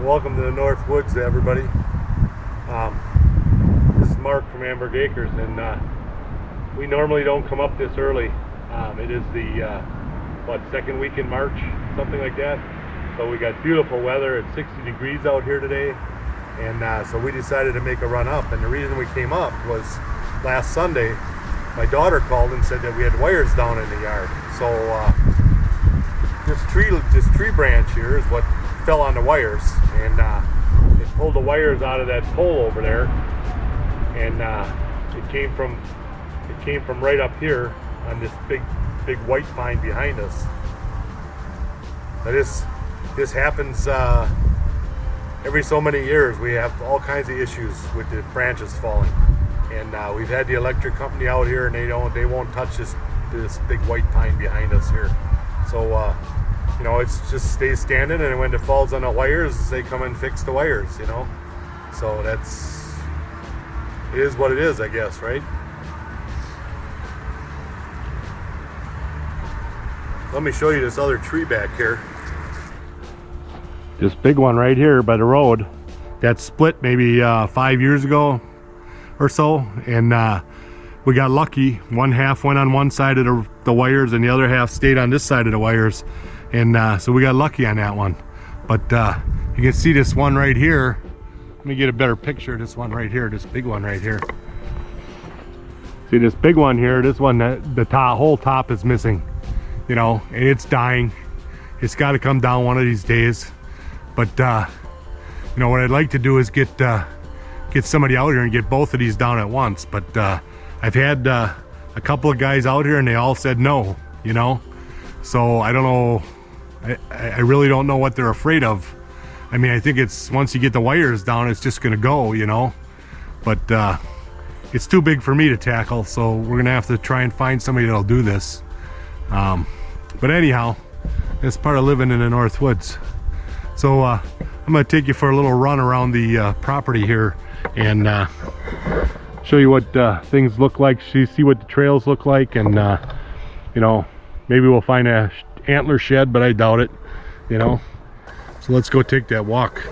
Welcome to the North Woods, everybody. This is Mark from Amberg Acres, and we normally don't come up this early. It is the second week in March, something like that. So we got beautiful weather. It's 60 degrees out here today, and so we decided to make a run up. And the reason we came up was last Sunday, my daughter called and said that we had wires down in the yard. So this tree branch here is what fell on the wires, and it pulled the wires out of that pole over there, and it came from right up here on this big white pine behind us. Now this happens every so many years. We have all kinds of issues with the branches falling, and we've had the electric company out here, and they won't touch this big white pine behind us here. So you know, it's just stays standing, and when it falls on the wires, they come and fix the wires, you know. So it is what it is, I guess, right? Let me show you this other tree back here. This big one right here by the road, that split maybe 5 years ago or so, and we got lucky. One half went on one side of the wires, and the other half stayed on this side of the wires. And so we got lucky on that one. But you can see this one right here. Let me get a better picture of this one right here, this big one right here. See this big one here, this one, the whole top is missing, you know, and it's dying. It's got to come down one of these days. But you know, what I'd like to do is get somebody out here and get both of these down at once. But I've had a couple of guys out here, and they all said no, you know. So I don't know. I really don't know what they're afraid of. I mean, I think it's once you get the wires down, it's just gonna go, you know. But it's too big for me to tackle, so we're gonna have to try and find somebody that'll do this. But anyhow, it's part of living in the North Woods. So I'm gonna take you for a little run around the property here and show you what things look like, see what the trails look like, and you know, maybe we'll find a antler shed, but I doubt it, you know. So let's go take that walk.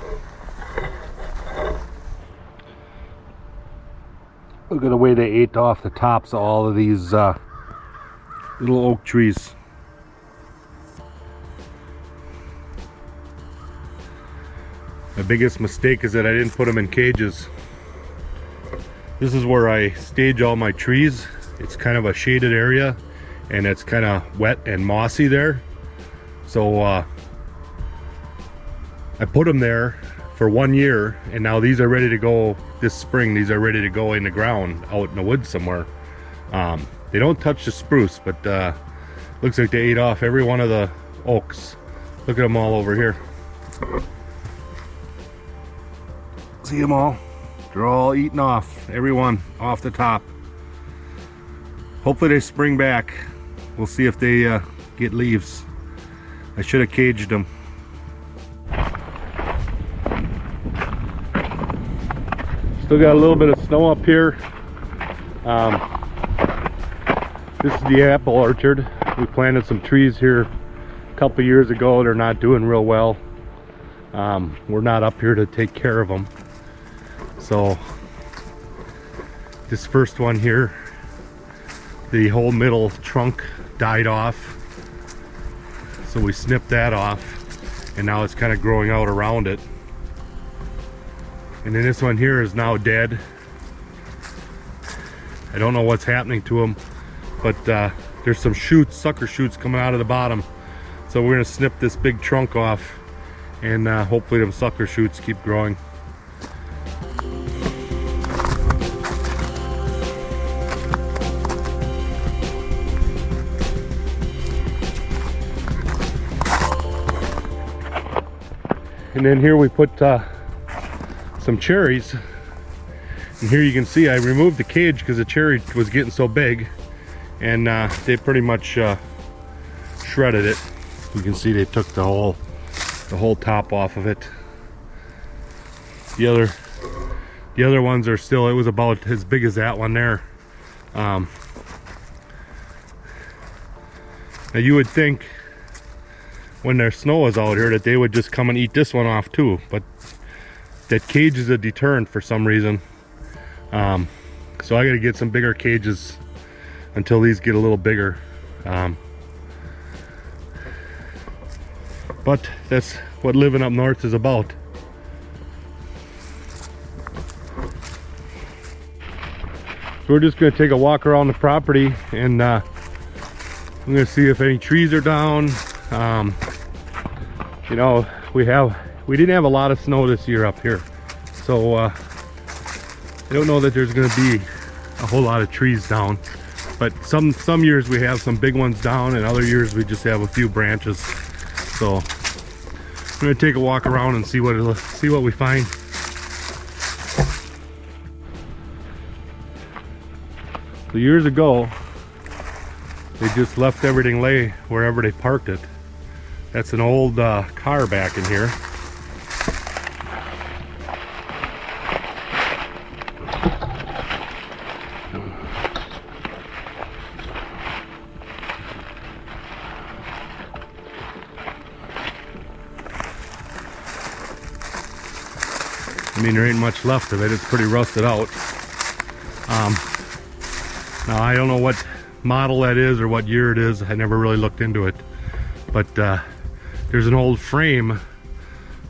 Look at the way they ate off the tops of all of these little oak trees. The biggest mistake is that I didn't put them in cages. This is where I stage all my trees. It's kind of a shaded area, and it's kind of wet and mossy there. So I put them there for 1 year, and now these are ready to go this spring. These are ready to go in the ground out in the woods somewhere. They don't touch the spruce, but looks like they ate off every one of the oaks. Look at them all over here. See them all? They're all eaten off, every one off the top. Hopefully they spring back. We'll see if they get leaves. I should have caged them. Still got a little bit of snow up here. This is the apple orchard. We planted some trees here a couple years ago. They're not doing real well. We're not up here to take care of them. So this first one here, the whole middle trunk died off, so we snipped that off, and now it's kind of growing out around it. And then this one here is now dead. I don't know what's happening to them, but there's some shoots, sucker shoots coming out of the bottom, so we're gonna snip this big trunk off, and hopefully them sucker shoots keep growing. And then here we put some cherries, and here you can see I removed the cage because the cherry was getting so big, and they pretty much shredded it. You can see they took the whole top off of it. The other ones are still, it was about as big as that one there. Now you would think when their snow is out here, that they would just come and eat this one off too. But that cage is a deterrent for some reason. So I gotta get some bigger cages until these get a little bigger. But that's what living up north is about. So we're just gonna take a walk around the property, and I'm gonna see if any trees are down. You know, we didn't have a lot of snow this year up here, so I don't know that there's gonna be a whole lot of trees down. But some years we have some big ones down, and other years we just have a few branches. So I'm gonna take a walk around and see what we find. So years ago, they just left everything lay wherever they parked it. That's an old car back in here. I mean, there ain't much left of it. It's pretty rusted out. Now I don't know what model that is or what year it is. I never really looked into it. But there's an old frame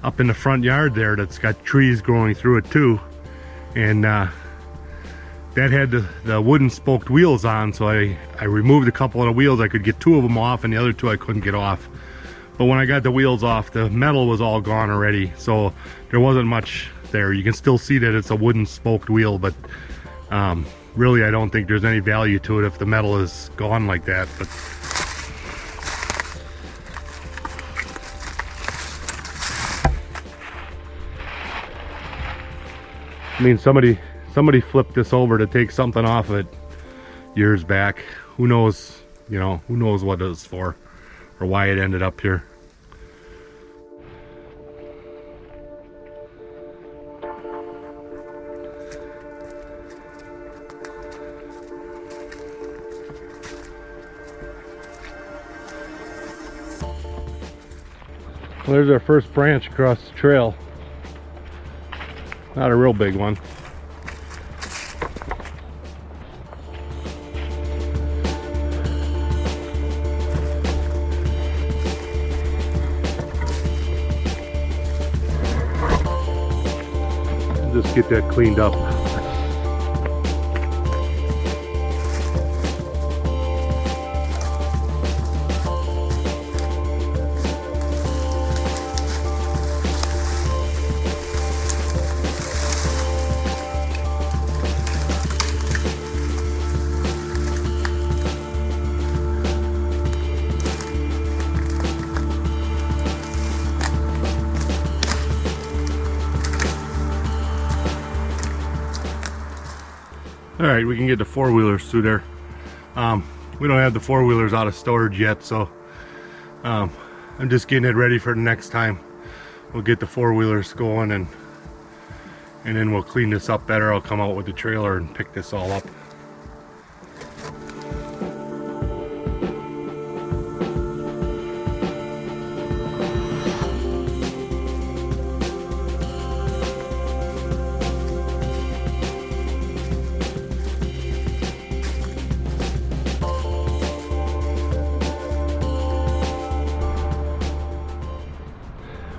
up in the front yard there that's got trees growing through it too. And that had the wooden spoked wheels on, so I removed a couple of the wheels. I could get 2 of them off, and the other 2 I couldn't get off. But when I got the wheels off, the metal was all gone already, so there wasn't much there. You can still see that it's a wooden spoked wheel, but really I don't think there's any value to it if the metal is gone like that. But I mean, somebody flipped this over to take something off of it years back. Who knows, you know, who knows what it was for or why it ended up here. Well, there's our first branch across the trail. Not a real big one. Just get that cleaned up. Alright, we can get the 4-wheelers through there. We don't have the 4-wheelers out of storage yet, so I'm just getting it ready for the next time. We'll get the 4-wheelers going, and then we'll clean this up better. I'll come out with the trailer and pick this all up.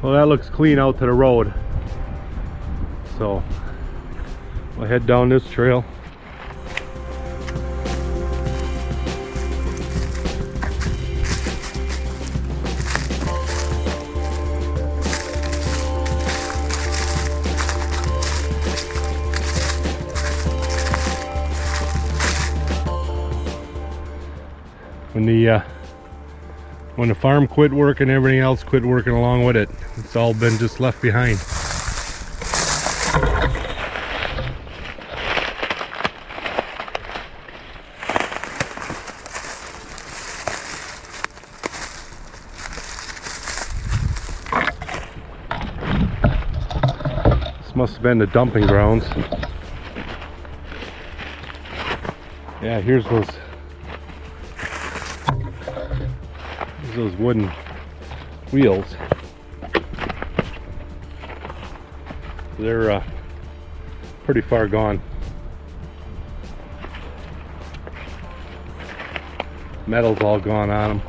Well, that looks clean out to the road, so we'll head down this trail. When the farm quit working, everything else quit working along with it. It's all been just left behind. This must have been the dumping grounds. Yeah, here's those wooden wheels. They're pretty far gone. Metal's all gone on them.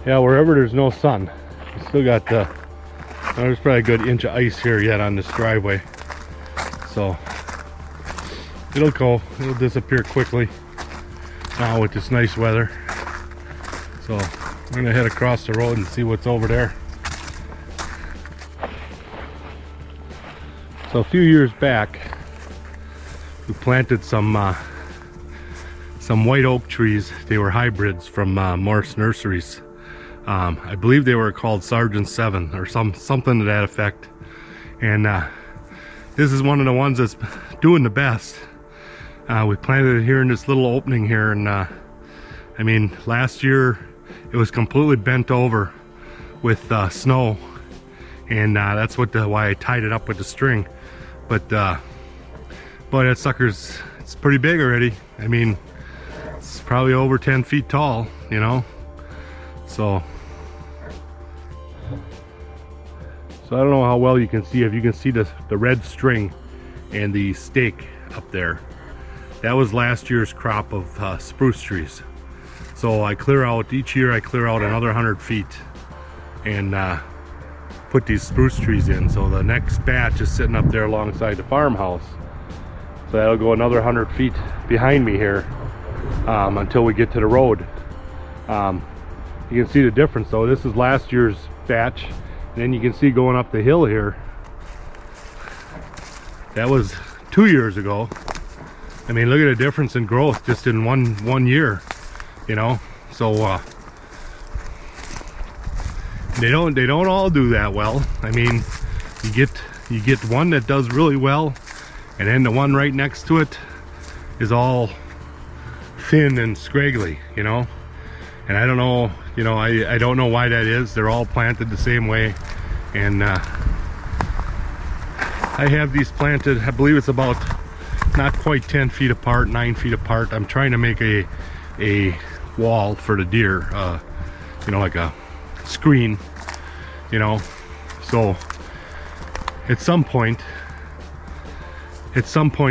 Yeah, wherever there's no sun, we still got there's probably a good inch of ice here yet on this driveway. So it'll disappear quickly now with this nice weather. So we're gonna head across the road and see what's over there. So a few years back, we planted some white oak trees. They were hybrids from Morris Nurseries. I believe they were called Sergeant 7 or something to that effect. And this is one of the ones that's doing the best. We planted it here in this little opening here, and I mean, last year it was completely bent over with snow, and that's why I tied it up with the string. But boy, that sucker's, it's pretty big already. I mean, it's probably over 10 feet tall, you know. So I don't know how well you can see, if you can see the red string and the stake up there. That was last year's crop of spruce trees. So I clear out, each year I clear out another 100 feet and put these spruce trees in. So the next batch is sitting up there alongside the farmhouse. So that'll go another 100 feet behind me here until we get to the road. You can see the difference though. This is last year's batch. And then you can see going up the hill here, that was 2 years ago. I mean, look at the difference in growth just in one year, you know. So they don't all do that well. I mean, you get one that does really well, and then the one right next to it is all thin and scraggly, you know. And I don't know, you know, I don't know why that is. They're all planted the same way. And I have these planted, I believe it's about not quite 10 feet apart, 9 feet apart. I'm trying to make a wall for the deer, you know, like a screen, you know. So at some point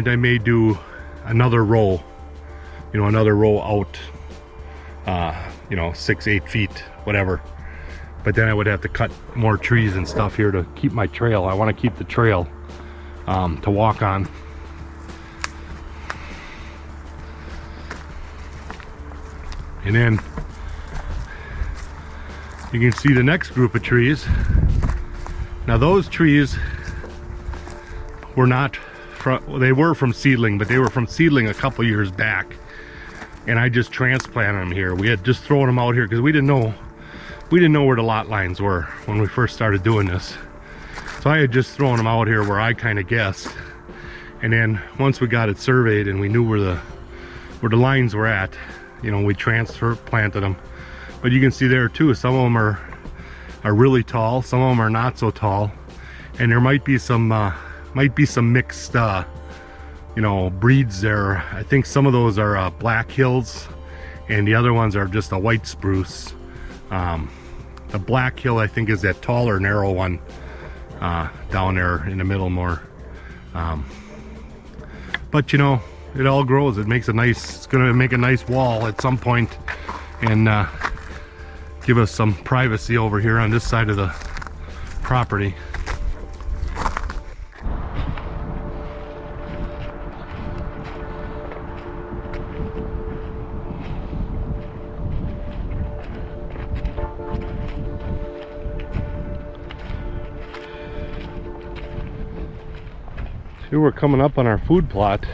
I may do another row, you know, another row out, you know, 6-8 feet, whatever. But then I would have to cut more trees and stuff here to keep my trail. I want to keep the trail to walk on. And then you can see the next group of trees. Now those trees were not from, they were from seedling, but they were from seedling a couple years back. And I just transplanted them here. We had just thrown them out here because we didn't know where the lot lines were when we first started doing this. So I had just thrown them out here where I kind of guessed. And then once we got it surveyed and we knew where the lines were at, you know, we planted them. But you can see there too, some of them are really tall, some of them are not so tall, and there might be some mixed you know, breeds there. I think some of those are Black Hills, and the other ones are just a white spruce. The Black Hill, I think, is that taller, narrow one down there in the middle more. But you know, it all grows. It makes a nice, it's gonna make a nice wall at some point, and give us some privacy over here on this side of the property. Here we're coming up on our food plot.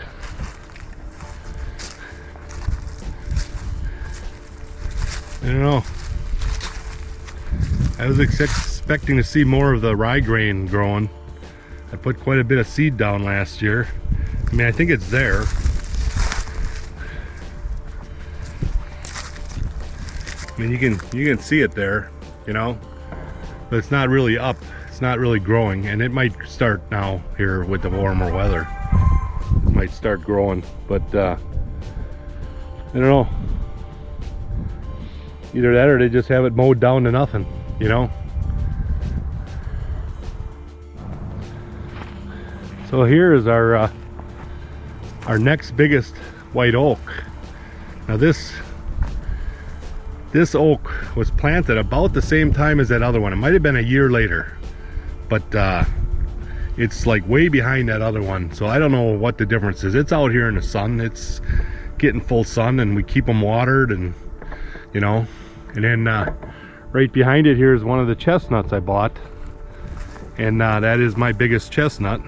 I don't know. I was expecting to see more of the rye grain growing. I put quite a bit of seed down last year. I mean, I think it's there. I mean, you can see it there, you know, but it's not really up. It's not really growing, and it might start now here with the warmer weather. It might start growing, but I don't know. Either that or they just have it mowed down to nothing, you know? So here is our next biggest white oak. Now this oak was planted about the same time as that other one. It might have been a year later, but it's like way behind that other one. So I don't know what the difference is. It's out here in the sun. It's getting full sun, and we keep them watered, and you know. And then right behind it here is one of the chestnuts I bought, and that is my biggest chestnut.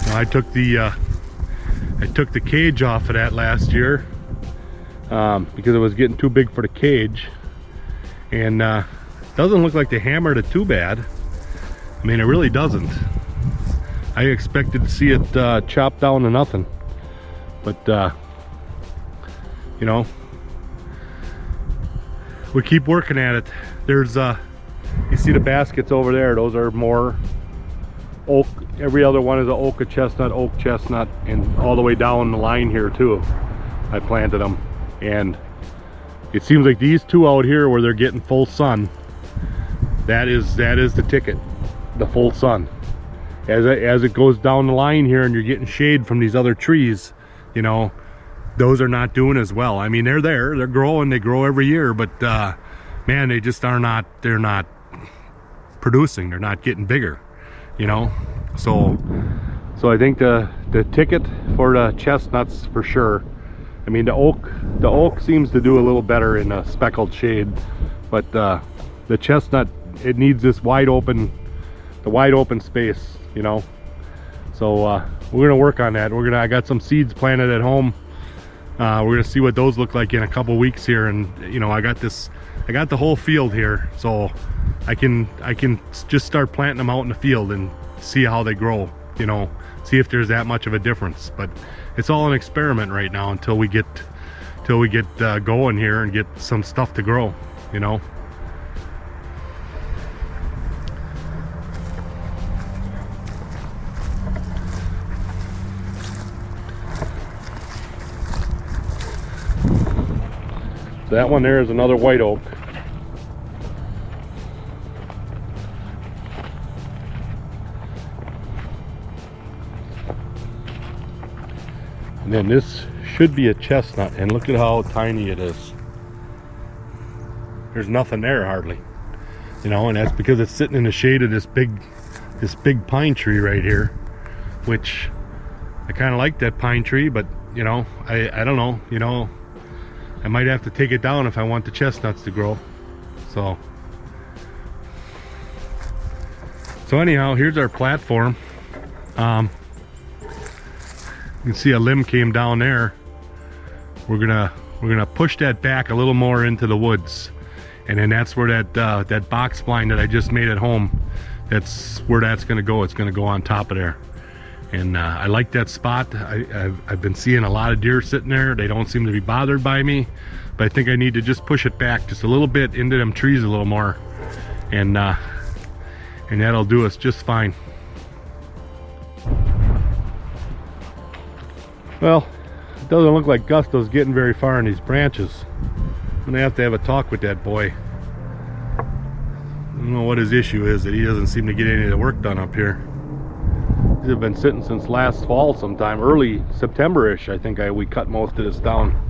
Now, I took the cage off of that last year because it was getting too big for the cage, and doesn't look like they hammered it too bad. I mean, it really doesn't. I expected to see it chopped down to nothing. But you know, we keep working at it. There's you see the baskets over there, those are more oak. Every other one is an oak chestnut, and all the way down the line here too I planted them. And it seems like these two out here where they're getting full sun, that is the ticket, the full sun. As it goes down the line here and you're getting shade from these other trees, you know, those are not doing as well. I mean, they're growing, they grow every year, but man, they just they're not producing, they're not getting bigger, you know. So I think the ticket for the chestnuts for sure. I mean, the oak seems to do a little better in a speckled shade, but the chestnut, it needs this wide open space, you know. So we're gonna work on that. I got some seeds planted at home. We're gonna see what those look like in a couple weeks here, and you know, I got the whole field here, so I can just start planting them out in the field and see how they grow, you know, see if there's that much of a difference. But it's all an experiment right now until we get going here and get some stuff to grow, you know. That one there is another white oak. And then this should be a chestnut, and look at how tiny it is. There's nothing there hardly, you know, and that's because it's sitting in the shade of this big pine tree right here, which I kind of like that pine tree, but you know, I don't know, you know, I might have to take it down if I want the chestnuts to grow. So anyhow, here's our platform. You can see a limb came down there. We're gonna push that back a little more into the woods, and then that's where that box blind that I just made at home, that's where that's gonna go. It's gonna go on top of there. And I like that spot. I've been seeing a lot of deer sitting there. They don't seem to be bothered by me, but I think I need to just push it back just a little bit into them trees a little more, and that'll do us just fine. Well, it doesn't look like Gusto's getting very far in these branches. I'm gonna have to have a talk with that boy. I don't know what his issue is, that he doesn't seem to get any of the work done up here. These have been sitting since last fall sometime, early September-ish. I think we cut most of this down.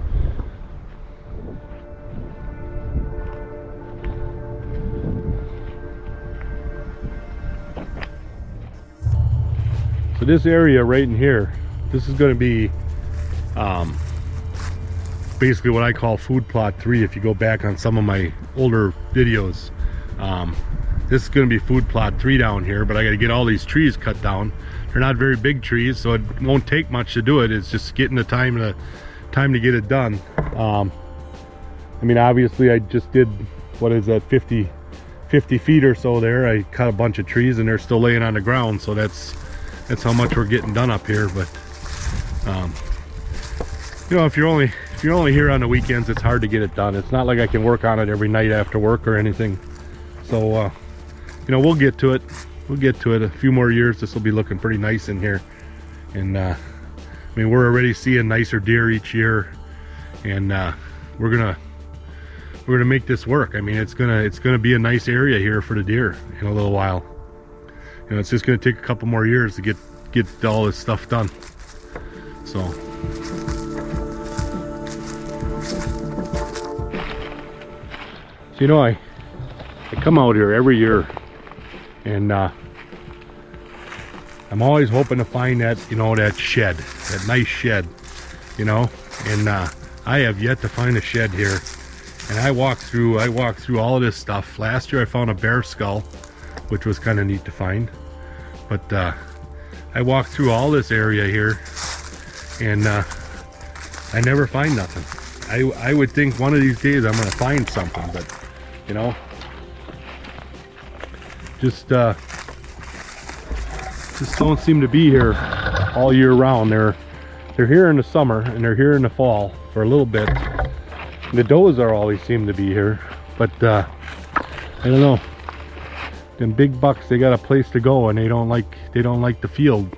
So this area right in here, this is going to be basically what I call food plot 3. If you go back on some of my older videos, this is going to be food plot 3 down here, but I got to get all these trees cut down. They're not very big trees, so it won't take much to do it. It's just getting the time to get it done. I mean, obviously I just did, what is that, 50 feet or so there. I cut a bunch of trees and they're still laying on the ground, so that's how much we're getting done up here. But you know, if you're only here on the weekends, it's hard to get it done. It's not like I can work on it every night after work or anything. So you know, we'll get to it. A few more years, this will be looking pretty nice in here. And I mean, we're already seeing nicer deer each year, and we're gonna make this work. I mean, it's gonna be a nice area here for the deer in a little while. You know, it's just gonna take a couple more years to get all this stuff done. So you know, I come out here every year, and I'm always hoping to find that, you know, that shed, that nice shed, you know, and I have yet to find a shed here. And I walked through all of this stuff. Last year I found a bear skull, which was kind of neat to find. But I walked through all this area here, and I never find nothing. I would think one of these days I'm gonna find something, but you know, just don't seem to be here all year round. They're here in the summer and they're here in the fall for a little bit. The does are always seem to be here, but I don't know. Them big bucks, they got a place to go, and they don't like the field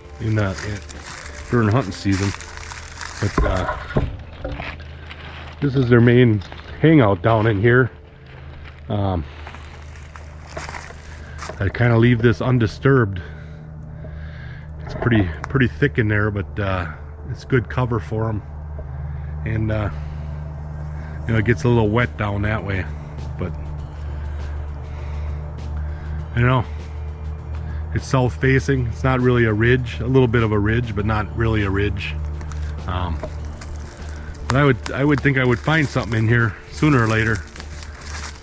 during hunting season. But this is their main hangout down in here. I kind of leave this undisturbed. It's pretty thick in there, but it's good cover for them. And you know, it gets a little wet down that way, but I don't know. It's south facing. It's not really a ridge. A little bit of a ridge, but not really a ridge. But I would think I would find something in here sooner or later.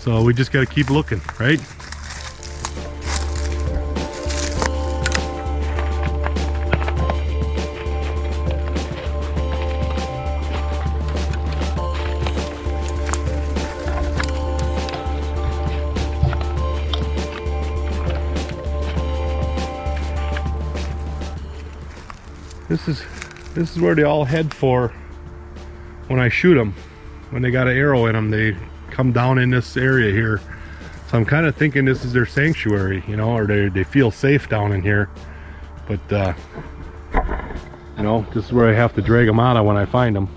So we just got to keep looking, right? This is where they all head for when I shoot them. When they got an arrow in them, they come down in this area here. So I'm kind of thinking this is their sanctuary, you know, or they feel safe down in here. But you know, this is where I have to drag them out of when I find them.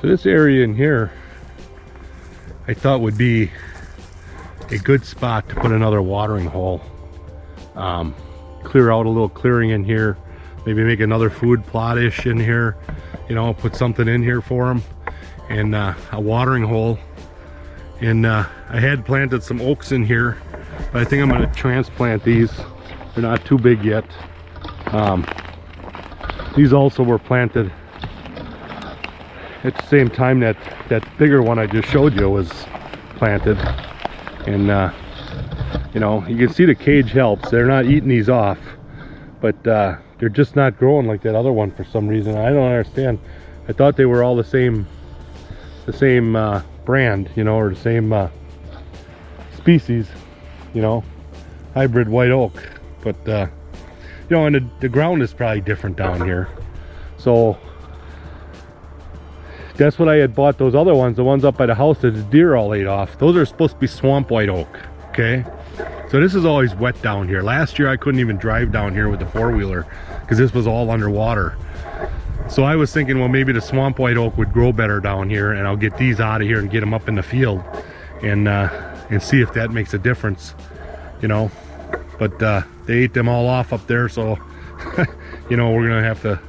So this area in here, I thought would be a good spot to put another watering hole. Clear out a little clearing in here, maybe make another food plot-ish in here, you know, put something in here for them, and a watering hole. And I had planted some oaks in here, but I think I'm going to transplant these. They're not too big yet. These also were planted at the same time that bigger one I just showed you was planted. And you know, you can see the cage helps. They're not eating these off, but they're just not growing like that other one for some reason. I don't understand. I thought they were all the same brand, you know, or the same species, you know, hybrid white oak. But you know, and the ground is probably different down here. So that's what I had bought those other ones, the ones up by the house that the deer all ate off. Those are supposed to be swamp white oak, okay? So this is always wet down here. Last year I couldn't even drive down here with the four-wheeler because this was all underwater. So I was thinking, well, maybe the swamp white oak would grow better down here, and I'll get these out of here and get them up in the field and see if that makes a difference, you know. But they ate them all off up there, so you know, we're gonna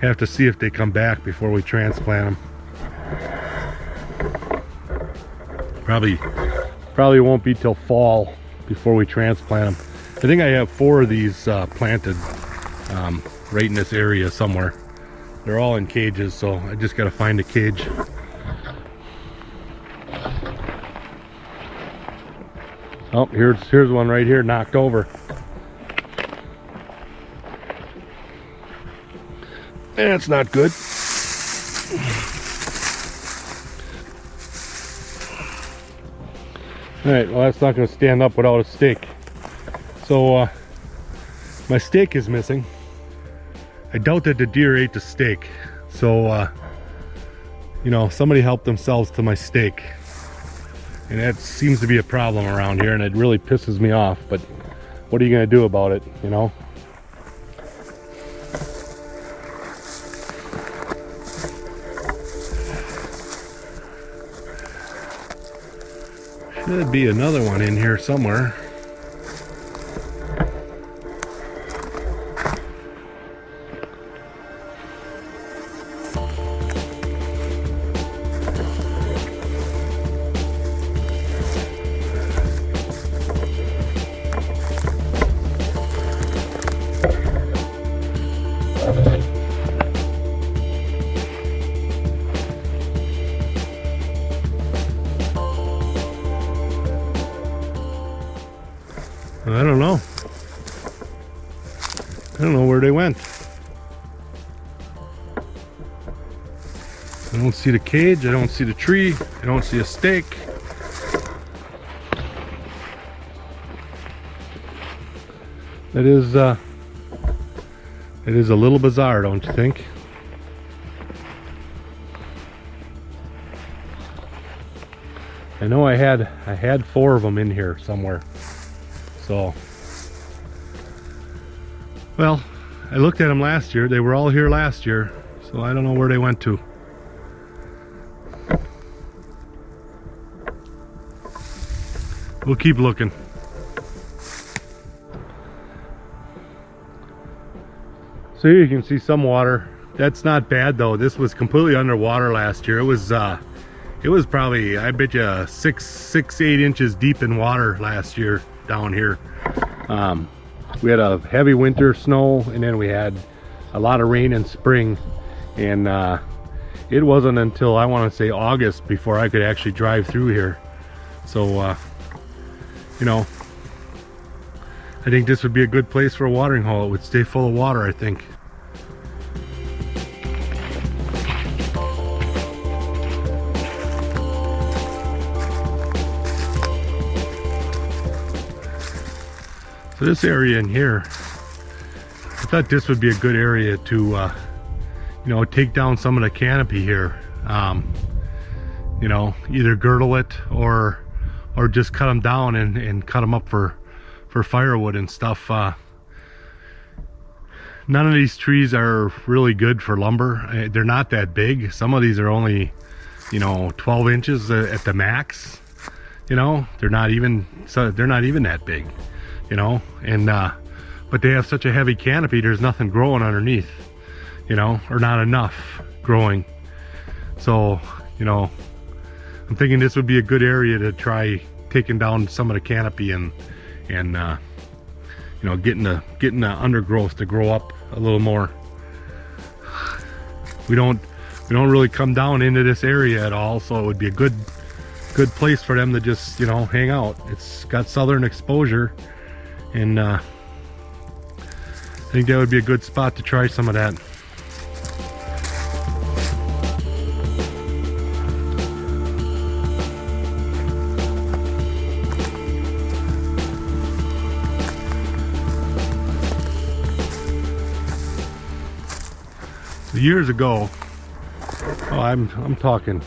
have to see if they come back before we transplant them. Probably won't be till fall before we transplant them. I think I have 4 of these planted right in this area somewhere. They're all in cages, so I just gotta find a cage. Oh, here's one right here knocked over. That's not good. Alright, well that's not going to stand up without a stake. So, my stake is missing. I doubt that the deer ate the steak. So, you know, somebody helped themselves to my steak. And that seems to be a problem around here, and it really pisses me off. But what are you going to do about it, you know? Should be another one in here somewhere. I don't know. I don't know where they went. I don't see the cage, I don't see the tree, I don't see a stake. It is a little bizarre, don't you think? I know I had 4 of them in here somewhere. So, well, I looked at them last year. They were all here last year, so I don't know where they went to. We'll keep looking. So here you can see some water. That's not bad though. This was completely underwater last year. It was probably, I bet you, 8 inches deep in water last year down here. We had a heavy winter snow, and then we had a lot of rain in spring, and it wasn't until I want to say August before I could actually drive through here. So you know, I think this would be a good place for a watering hole. It would stay full of water, I think. So this area in here, I thought this would be a good area to, you know, take down some of the canopy here. You know, either girdle it or just cut them down and cut them up for firewood and stuff. None of these trees are really good for lumber. They're not that big. Some of these are only, you know, 12 inches at the max. You know, they're not even that big. You know, and but they have such a heavy canopy, there's nothing growing underneath, you know, or not enough growing. So, you know, I'm thinking this would be a good area to try taking down some of the canopy and you know, getting the undergrowth to grow up a little more. We don't really come down into this area at all, so it would be a good place for them to just, you know, hang out. It's got southern exposure. And I think that would be a good spot to try some of that. So years ago, oh, I'm talking,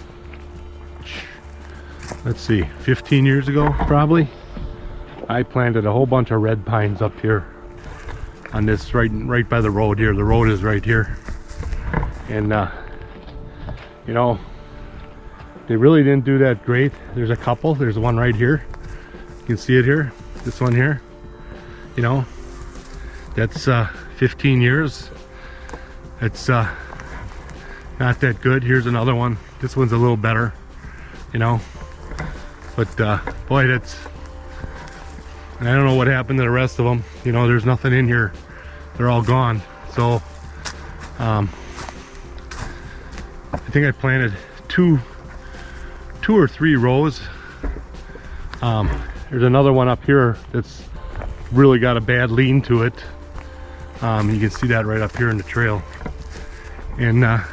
let's see, 15 years ago probably. I planted a whole bunch of red pines up here on this right by the road here. The road is right here, and you know, they really didn't do that great. There's a couple. There's one right here. You can see it here. This one here. You know, that's 15 years. It's not that good. Here's another one. This one's a little better. You know, but boy, that's. And I don't know what happened to the rest of them. You know, there's nothing in here. They're all gone. So, I think I planted two or three rows. There's another one up here that's really got a bad lean to it. You can see that right up here in the trail. And I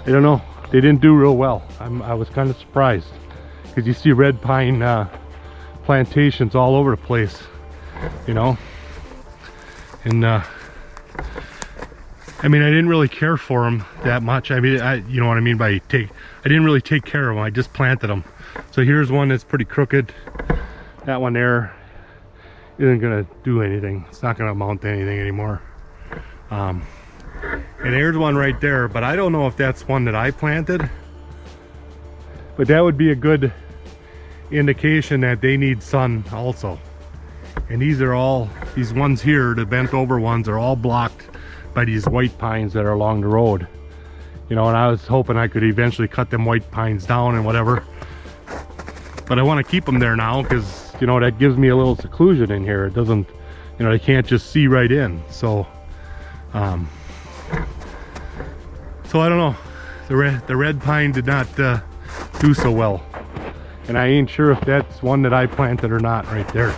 don't know, they didn't do real well. I was kind of surprised, because you see red pine plantations all over the place, you know. And I mean, I didn't really care for them that much. I mean, you know what I mean by I didn't really take care of them. I just planted them. So here's one that's pretty crooked. That one there isn't gonna do anything. It's not gonna amount to anything anymore. And there's one right there, but I don't know if that's one that I planted. But that would be a good indication that they need sun also. And these ones here, the bent over ones, are all blocked by these white pines that are along the road. You know, and I was hoping I could eventually cut them white pines down and whatever. But I want to keep them there now, because, you know, that gives me a little seclusion in here. It doesn't, you know, they can't just see right in. So so I don't know. The red pine did not do so well, and I ain't sure if that's one that I planted or not right there.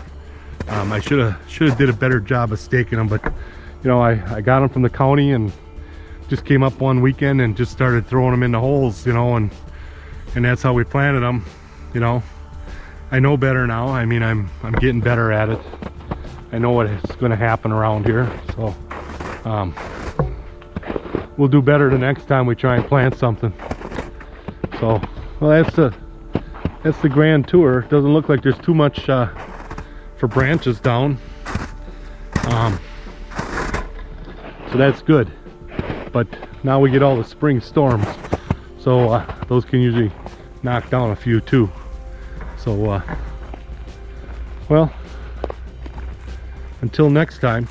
I should have did a better job of staking them, but you know, I got them from the county and just came up one weekend and just started throwing them in the holes, you know, and that's how we planted them. You know, I know better now. I mean, I'm getting better at it. I know what is going to happen around here, so we'll do better the next time we try and plant something. So, well, that's the grand tour. Doesn't look like there's too much for branches down, so that's good. But now we get all the spring storms, so those can usually knock down a few too. So well, until next time.